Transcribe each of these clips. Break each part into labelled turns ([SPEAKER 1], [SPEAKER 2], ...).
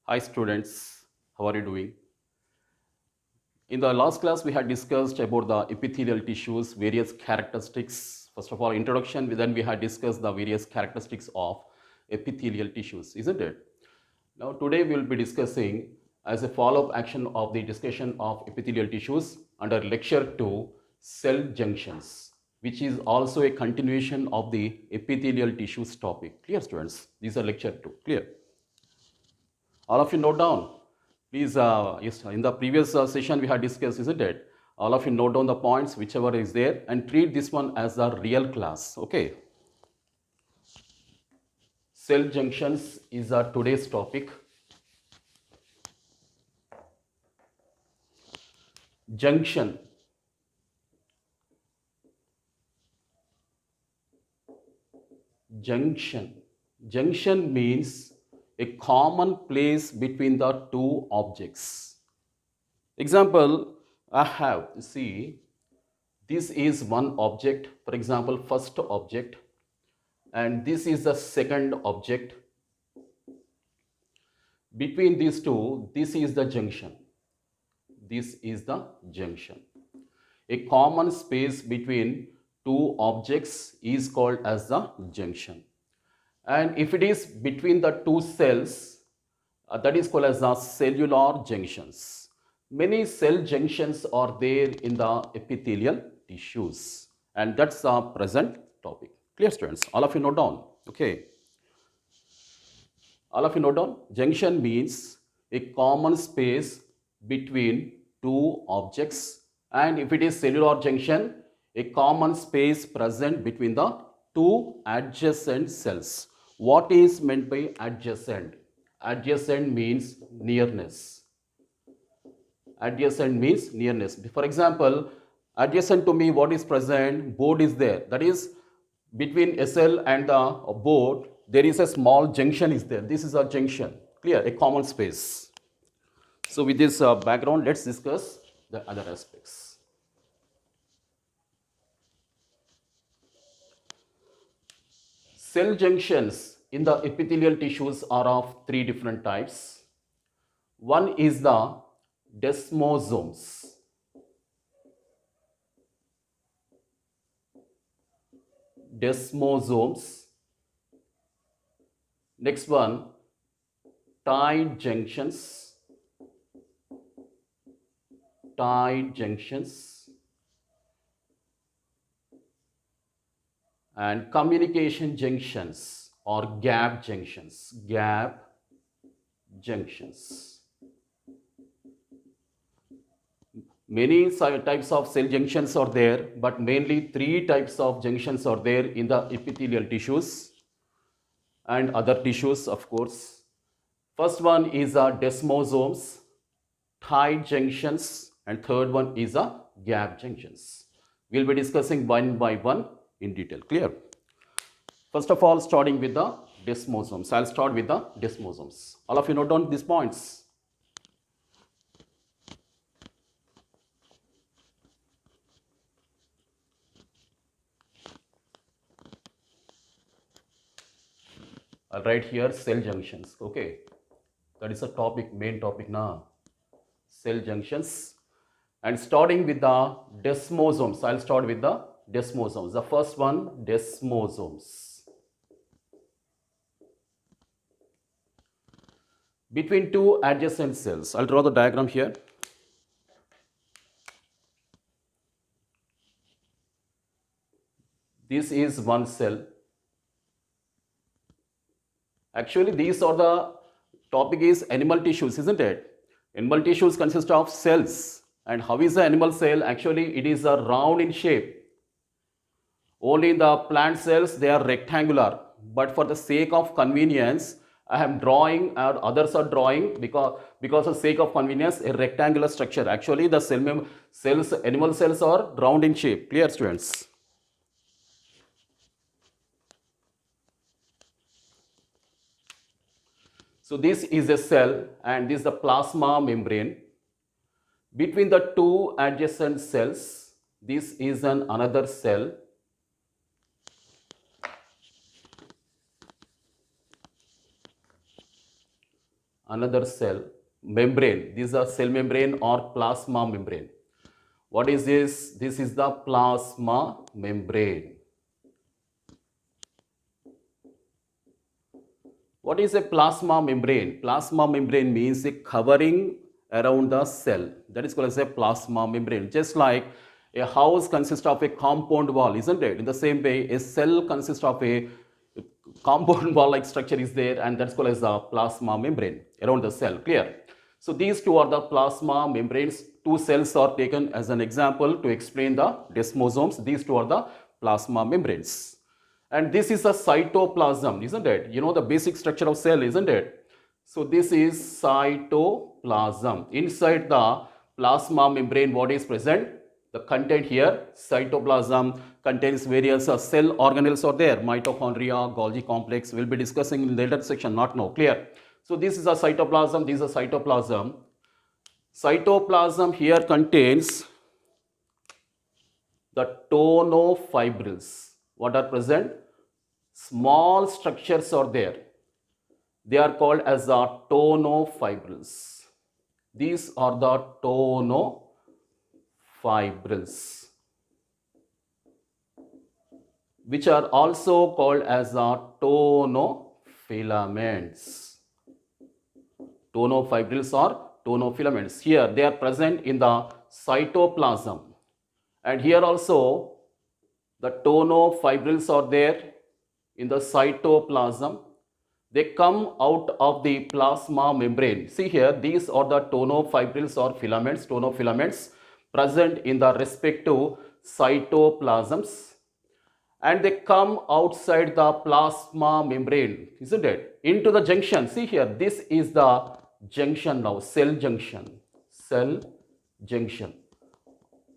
[SPEAKER 1] Hi students, how are you doing? In the last class, we had discussed about the epithelial tissues, various characteristics. First of all, introduction, then we had discussed the various characteristics of epithelial tissues, isn't it? Now, today we will be discussing as a follow-up action of the discussion of epithelial tissues under lecture 2, cell junctions, which is also a continuation of the epithelial tissues topic. Clear students? These are lecture 2. Clear? All of you note down. Please, yes, in the previous session we had discussed, isn't it? All of you note down the points, whichever is there, and treat this one as a real class. Okay. Cell junctions is our today's topic. Junction. Junction. Junction means a common place between the two objects. Example, I have, see, this is one object, for example, first object, and this is the second object. Between these two, this is the junction. This is the junction. A common space between two objects is called as the junction. And if it is between the two cells, that is called as the cellular junctions. Many cell junctions are there in the epithelial tissues. And that's the present topic. Clear students? All of you note down. Okay. All of you note down, junction means a common space between two objects, and if it is cellular junction, a common space present between the two adjacent cells. What is meant by adjacent? Adjacent means nearness. Adjacent means nearness. For example, adjacent to me, what is present? Board is there. That is, between SL and the board, there is a small junction is there. This is a junction. Clear? A common space. So with this background, let's discuss the other aspects. Cell junctions in the epithelial tissues are of three different types. One is the desmosomes. Desmosomes. Next one, tight junctions. Tight junctions. And communication junctions or gap junctions. Gap junctions. Many types of cell junctions are there, but mainly three types of junctions are there in the epithelial tissues and other tissues, of course. First one is desmosomes, tight junctions, and third one is gap junctions. We'll be discussing one by one in detail. Clear? First of all, starting with the desmosomes. I'll start with the desmosomes. All of you note down these points. I'll write here cell junctions. Okay, that is a topic, main topic now. Cell junctions. And starting with the desmosomes, I'll start with the desmosomes. The first one, desmosomes. Between two adjacent cells, I'll draw the diagram here. This is one cell. Actually, these are the topic is animal tissues, isn't it? Animal tissues consist of cells. And how is the animal cell? Actually, it is a round in shape. Only in the plant cells, they are rectangular. But for the sake of convenience, I am drawing or others are drawing because of sake of convenience, a rectangular structure. Actually, the cells, animal cells are round in shape. Clear, students? So this is a cell and this is the plasma membrane. Between the two adjacent cells, this is another cell. another cell membrane. This is a cell membrane or plasma membrane. What is this? This is the plasma membrane. What is a plasma membrane? Plasma membrane means a covering around the cell. That is called as a plasma membrane. Just like a house consists of a compound wall, isn't it? In the same way, a cell consists of a compound wall like structure is there, and that's called as a plasma membrane around the cell. Clear? So these two are the plasma membranes. Two cells are taken as an example to explain the desmosomes. These two are the plasma membranes. And this is a cytoplasm, isn't it? You know the basic structure of cell, isn't it? So this is cytoplasm. Inside the plasma membrane, what is present? The content here, cytoplasm, contains various cell organelles are there. Mitochondria, Golgi complex. We'll be discussing in the later section, not now. Clear? So this is a cytoplasm. This is a cytoplasm. Cytoplasm here contains the tonofibrils. What are present? Small structures are there. They are called as the tonofibrils. These are the tonofibrils, which are also called as the tonofilaments. Tonofibrils or tonofilaments. Here they are present in the cytoplasm, and here also the tonofibrils are there in the cytoplasm. They come out of the plasma membrane. See here, these are the tonofibrils or filaments, tonofilaments present in the respective cytoplasms, and they come outside the plasma membrane, isn't it? Into the junction. See here, this is the junction now, cell junction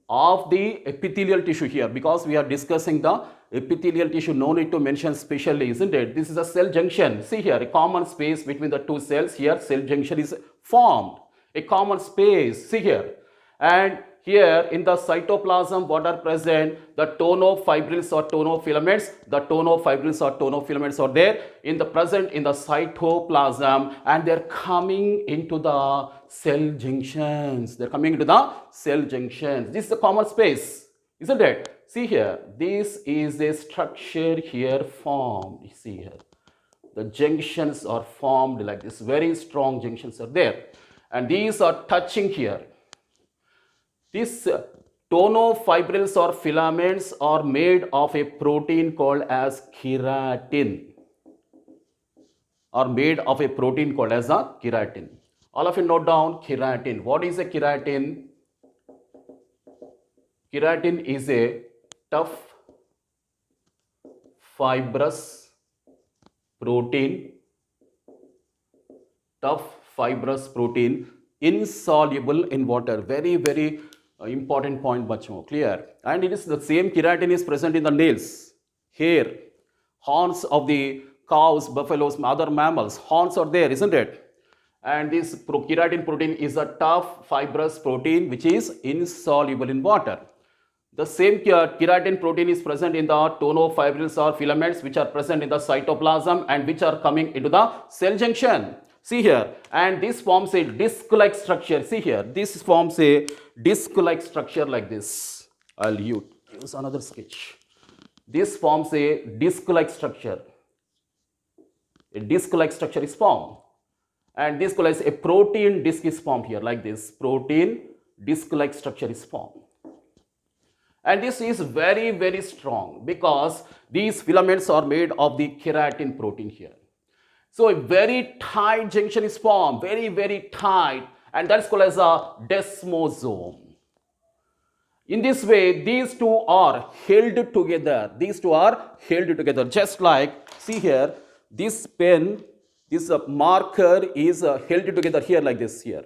[SPEAKER 1] of the epithelial tissue here, because we are discussing the epithelial tissue. No need to mention specially, isn't it? This is a cell junction. See here, a common space between the two cells. Here cell junction is formed, a common space. See here, and here in the cytoplasm, what are present? The tonofibrils or tonofilaments. The tonofibrils or tonofilaments are there in the present in the cytoplasm, and they're coming into the cell junctions. They're coming into the cell junctions. This is a common space, isn't it? See here, this is a structure here formed. You see here, the junctions are formed like this. Very strong junctions are there, and these are touching here. These tonofibrils or filaments are made of a protein called as keratin. All of you note down keratin. What is a keratin? Keratin is a tough fibrous protein, insoluble in water. Very important point, bachcho. Clear? And it is the same keratin is present in the nails, hair, horns of the cows, buffaloes, other mammals. Horns are there, isn't it? And this keratin protein is a tough fibrous protein which is insoluble in water. The same keratin protein is present in the tonofibrils or filaments, which are present in the cytoplasm and which are coming into the cell junction. See here, and this forms a disc-like structure. See here, this forms a disc-like structure like this. I'll use another sketch. This forms a disc-like structure. A disc-like structure is formed, and this called as a protein disc is formed here like this. Protein disc-like structure is formed. And this is very strong because these filaments are made of the keratin protein here. So a very tight junction is formed, very tight, and that's called as a desmosome. In this way, these two are held together. Just like, see here, this pen, this marker is held together here like this here.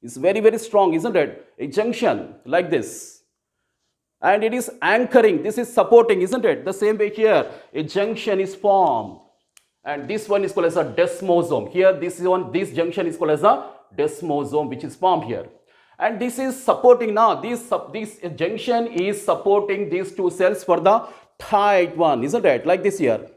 [SPEAKER 1] It's very strong, isn't it? A junction like this. And it is anchoring, this is supporting, isn't it? The same way here, a junction is formed. And this one is called as a desmosome. Here, this junction is called as a desmosome, which is formed here. And this is supporting now, this junction is supporting these two cells for the tight one, isn't it? Like this here.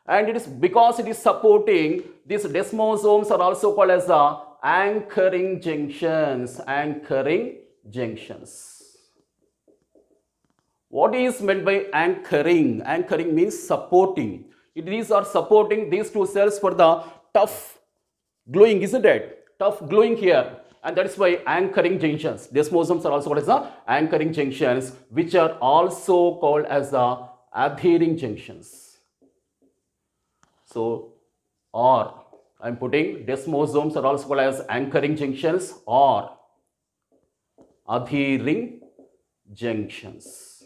[SPEAKER 1] And it is because it is supporting, these desmosomes are also called as the anchoring junctions. Anchoring junctions. What is meant by anchoring? Anchoring means supporting. These are supporting these two cells for the tough gluing, isn't it? Tough gluing here. And that is why anchoring junctions. Desmosomes are also called as the anchoring junctions, which are also called as the adhering junctions. So, or I am putting desmosomes are also called as anchoring junctions or adhering junctions.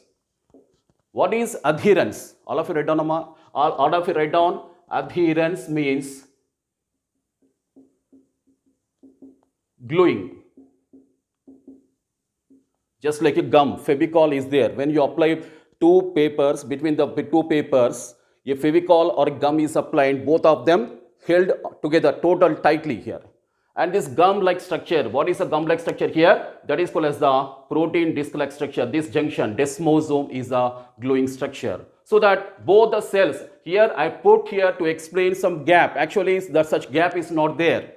[SPEAKER 1] What is adherence? All of you write down, all of you write down. Adherence means gluing. Just like a gum, Fevicol is there. When you apply two papers, between the two papers, a Fevicol or a gum is applied, both of them held together total tightly here. And this gum-like structure, what is a gum-like structure here? That is called as the protein disc-like structure. This junction, desmosome, is a gluing structure. So that both the cells, here I put here to explain some gap. Actually, such gap is not there.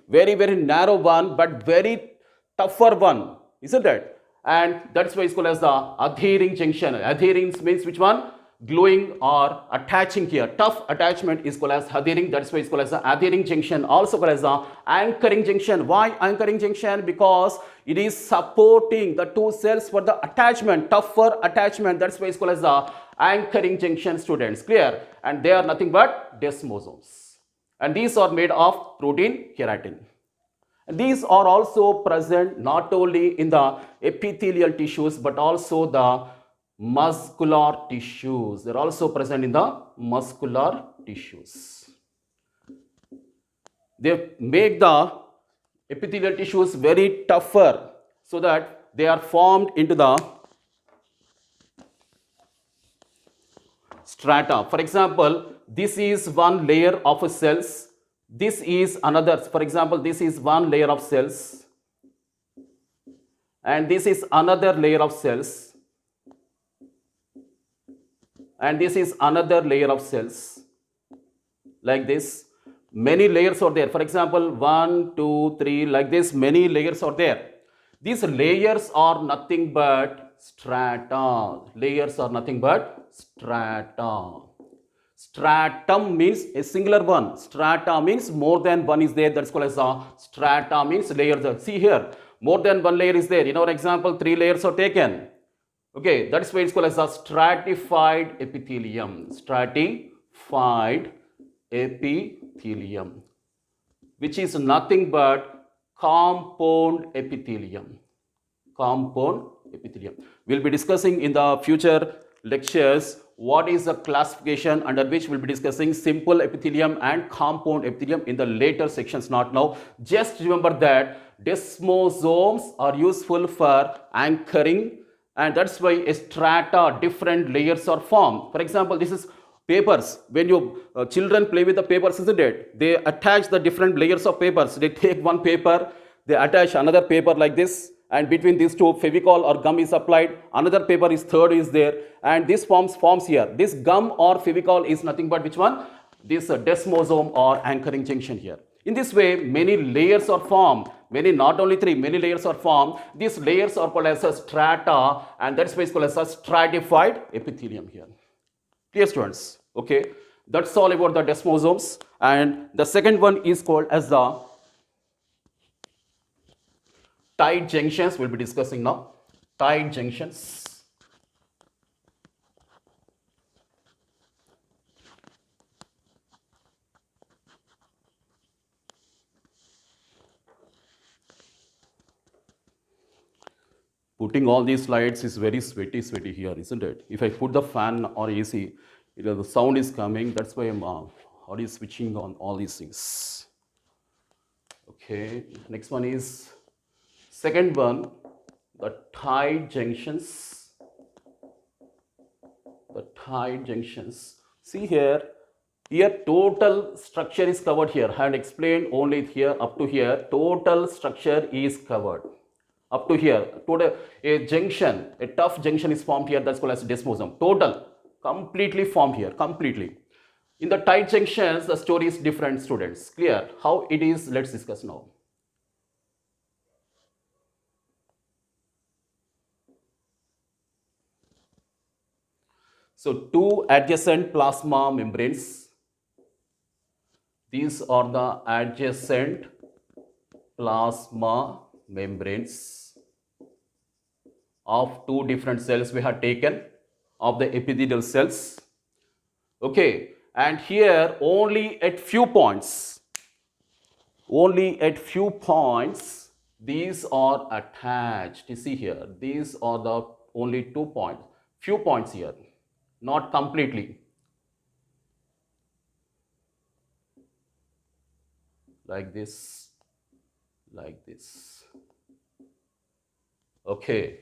[SPEAKER 1] Very, very narrow one, but very tougher one, isn't it? And that's why it's called as the adhering junction. Adhering means which one? Gluing or attaching here. Tough attachment is called as adhering. That's why it's called as the adhering junction. Also called as the anchoring junction. Why anchoring junction? Because it is supporting the two cells for the attachment, tougher attachment. That's why it's called as the anchoring junction, students. Clear? And they are nothing but desmosomes. And these are made of protein keratin. And these are also present not only in the epithelial tissues but also the muscular tissues. They are also present in the muscular tissues. They make the epithelial tissues very tougher so that they are formed into the strata. For example, this is one layer of cells. This is another. For example, this is one layer of cells. And this is another layer of cells. And this is another layer of cells. Like this. Many layers are there. For example, 1, 2, 3, like this, many layers are there. These layers are nothing but strata. Layers are nothing but strata. Stratum means a singular one. Strata means more than one is there. That's called as a strata means layers. See here, more than one layer is there. In our example, 3 layers are taken. Okay, that's why it's called as a stratified epithelium. Stratified epithelium, which is nothing but compound epithelium. Compound epithelium. We'll be discussing in the future lectures what is the classification under which we'll be discussing simple epithelium and compound epithelium in the later sections, not now. Just remember that desmosomes are useful for anchoring, and that's why a strata, different layers are formed. For example, this is papers. When you children play with the papers, isn't it? They attach the different layers of papers. They take one paper, they attach another paper like this, and between these two Fevicol or gum is applied, another paper is third is there, and this forms here. This gum or Fevicol is nothing but which one? This desmosome or anchoring junction here. In this way, many layers are formed. Many, not only 3, many layers are formed. These layers are called as a strata, and that's why it's called as a stratified epithelium here. Clear, students? Okay, that's all about the desmosomes. And the second one is called as the tight junctions. We'll be discussing now. Tight junctions. Putting all these slides is very sweaty here, isn't it? If I put the fan or AC, the sound is coming. That's why I'm already switching on all these things. Okay, next one is second one, the tight junctions. The tight junctions. See here total structure is covered here. I have explained only here up to here. Total structure is covered. Up to here, a junction, a tough junction is formed here. That's called as desmosome. Total, completely formed here, completely. In the tight junctions, the story is different, students. Clear? How it is, let's discuss now. So two adjacent plasma membranes. These are the adjacent plasma membranes of two different cells we have taken of the epithelial cells. Okay, and here only at few points, these are attached. You see here, these are the only 2 points, few points here, not completely. Like this, like this. Okay.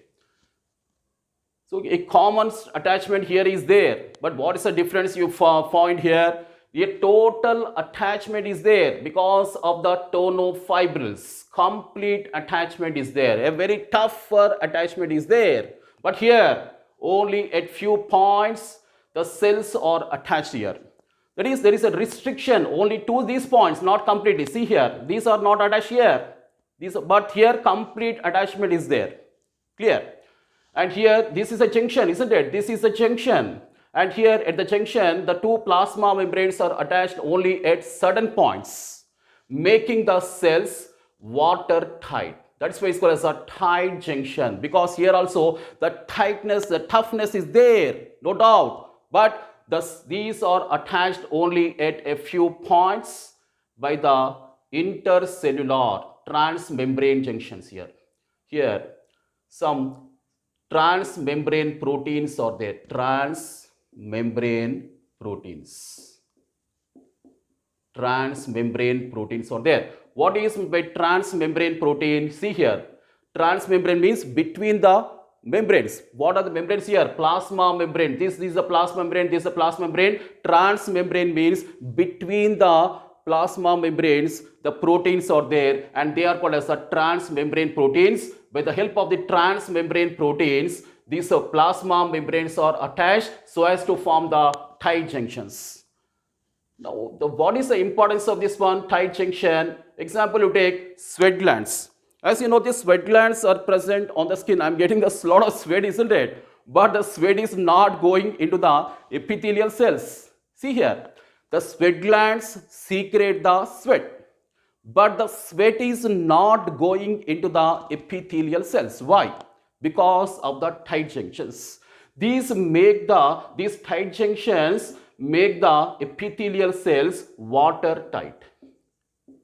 [SPEAKER 1] So a common attachment here is there, but what is the difference you find here? A total attachment is there because of the tonofibrils. Complete attachment is there. A very tougher attachment is there. But here, only at few points, the cells are attached here. That is, there is a restriction only to these points, not completely. See here, these are not attached here. But here, complete attachment is there. Clear? And here, this is a junction, isn't it? This is a junction. And here at the junction, the two plasma membranes are attached only at certain points, making the cells watertight. That's why it's called as a tight junction, because here also the tightness, the toughness is there, no doubt. But these are attached only at a few points by the intercellular transmembrane junctions here. Here, some transmembrane proteins are there. Transmembrane proteins are there. What is by transmembrane protein? See here, transmembrane means between the membranes. What are the membranes here? Plasma membrane. This is a plasma membrane, this is a plasma membrane. Transmembrane means between the plasma membranes, the proteins are there, and they are called as the transmembrane proteins. By the help of the transmembrane proteins, these plasma membranes are attached so as to form the tight junctions. Now, what is the importance of this one, tight junction? Example, you take sweat glands. As you know, these sweat glands are present on the skin. I'm getting a lot of sweat, isn't it? But the sweat is not going into the epithelial cells. See here, the sweat glands secrete the sweat, but the sweat is not going into the epithelial cells. Why? Because of the tight junctions. These tight junctions make the epithelial cells watertight.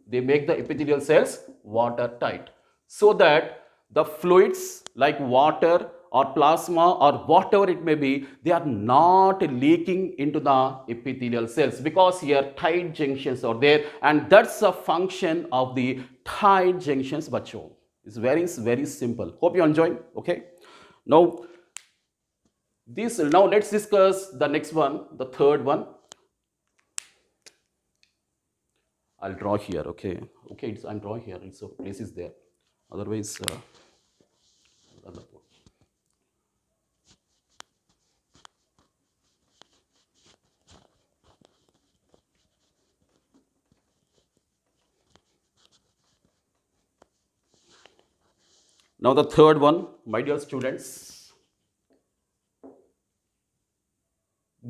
[SPEAKER 1] They make the epithelial cells watertight, so that the fluids like water or plasma or whatever it may be, they are not leaking into the epithelial cells, because here tight junctions are there, and that's a function of the tight junctions. Bacho, it's very, very simple. Hope you are enjoying. Okay, now let's discuss the next one, the third one. I'll draw here. Okay, I'm drawing here. So place is there. Otherwise, now the third one, my dear students,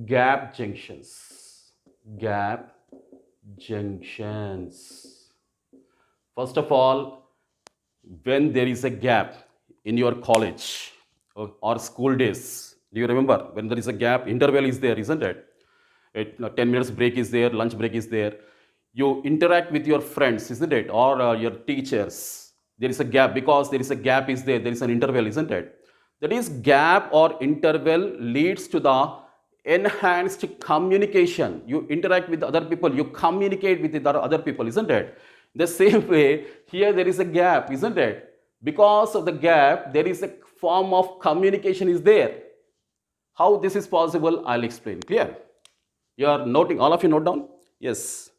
[SPEAKER 1] gap junctions. Gap junctions. First of all, when there is a gap in your college or school days, do you remember when there is a gap, interval is there, isn't it? 10 minutes break is there, lunch break is there. You interact with your friends, isn't it? Or your teachers. There is a gap, because there is a gap is there, there is an interval, isn't it? That is, gap or interval leads to the enhanced communication. You interact with other people, you communicate with the other people, isn't it? The same way, here there is a gap, isn't it? Because of the gap, there is a form of communication is there. How this is possible, I'll explain. Clear? You are noting, all of you note down? Yes.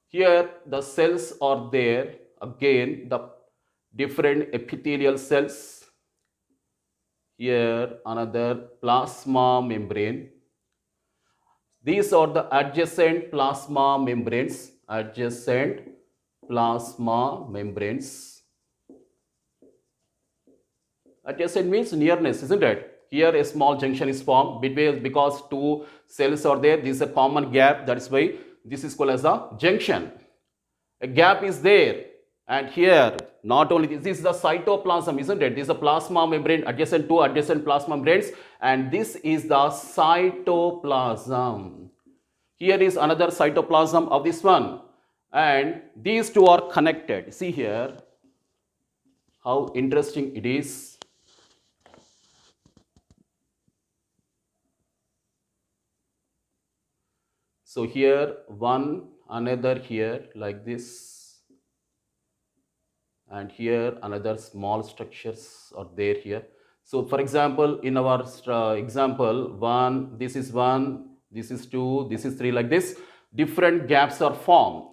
[SPEAKER 1] Here the cells are there. Again, the different epithelial cells. Here another plasma membrane. These are the adjacent plasma membranes. Adjacent plasma membranes. Adjacent means nearness, isn't it? Here a small junction is formed between, because two cells are there. This is a common gap. That is why this is called as a junction. A gap is there, and here not only this is the cytoplasm, isn't it? This is a plasma membrane adjacent to adjacent plasma membranes, and this is the cytoplasm. Here is another cytoplasm of this one, and these two are connected. See here how interesting it is. So here one, another here like this, and here another small structures are there here. So for example, in our example, this is 2, this is 3, like this, different gaps are formed.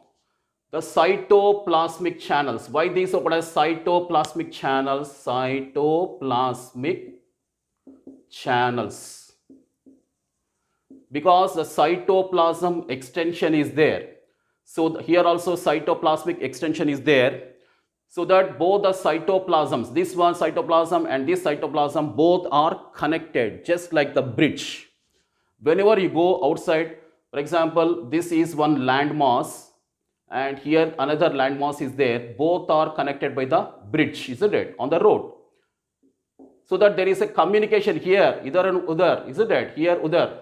[SPEAKER 1] The cytoplasmic channels. Why these are called as cytoplasmic channels? Cytoplasmic channels. Because the cytoplasm extension is there. So here also cytoplasmic extension is there. So that both the cytoplasms, this one cytoplasm and this cytoplasm, both are connected, just like the bridge. Whenever you go outside, for example, this is one landmass, and here another landmass is there. Both are connected by the bridge, isn't it, on the road. So that there is a communication here, idhar and udhar, isn't it? Here, udhar.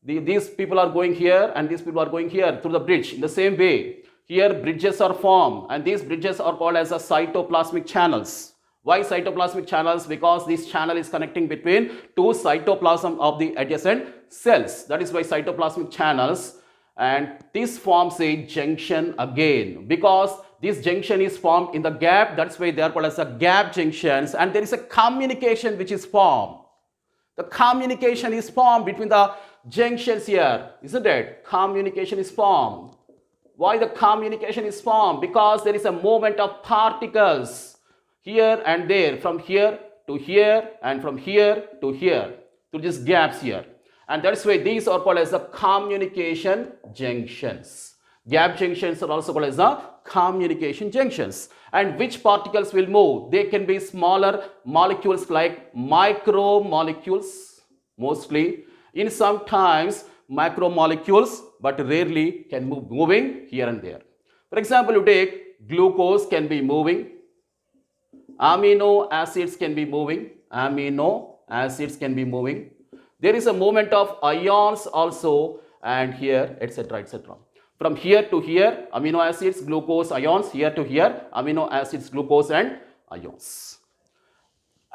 [SPEAKER 1] These people are going here and these people are going here through the bridge. In the same way, here bridges are formed, and these bridges are called as a cytoplasmic channels. Why cytoplasmic channels? Because this channel is connecting between two cytoplasm of the adjacent cells. That is why cytoplasmic channels. And this forms a junction again, because this junction is formed in the gap. That's why they are called as a gap junctions, and there is a communication which is formed. The communication is formed between the junctions here, isn't it? Communication is formed. Why the communication is formed? Because there is a movement of particles here and there, from here to here and from here to here, to these gaps here. And that's why these are called as the communication junctions. Gap junctions are also called as the communication junctions. And which particles will move? They can be smaller molecules like micromolecules, mostly. In sometimes macromolecules, but rarely can move, moving here and there. For example, you take glucose can be moving, amino acids can be moving, There is a movement of ions also, and here, etc., etc. From here to here, amino acids, glucose, ions. Here to here, amino acids, glucose, and ions.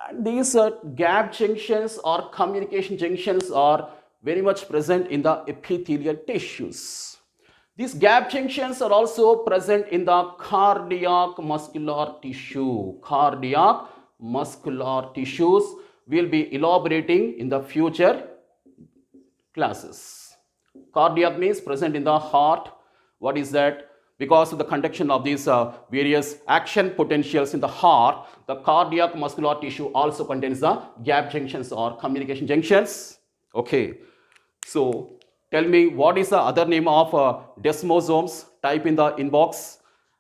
[SPEAKER 1] And these gap junctions or communication junctions are very much present in the epithelial tissues. These gap junctions are also present in the cardiac muscular tissue. Cardiac muscular tissues will be elaborating in the future classes. Cardiac means present in the heart. What is that? Because of the conduction of these various action potentials in the heart, the cardiac muscular tissue also contains the gap junctions or communication junctions. Okay, so tell me, what is the other name of desmosomes? Type in the inbox.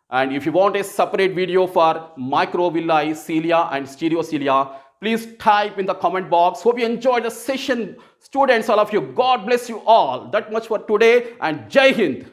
[SPEAKER 1] And if you want a separate video for microvilli, cilia and stereocilia, please type in the comment box. Hope you enjoyed the session. Students, all of you, God bless you all. That much for today, and Jai Hind.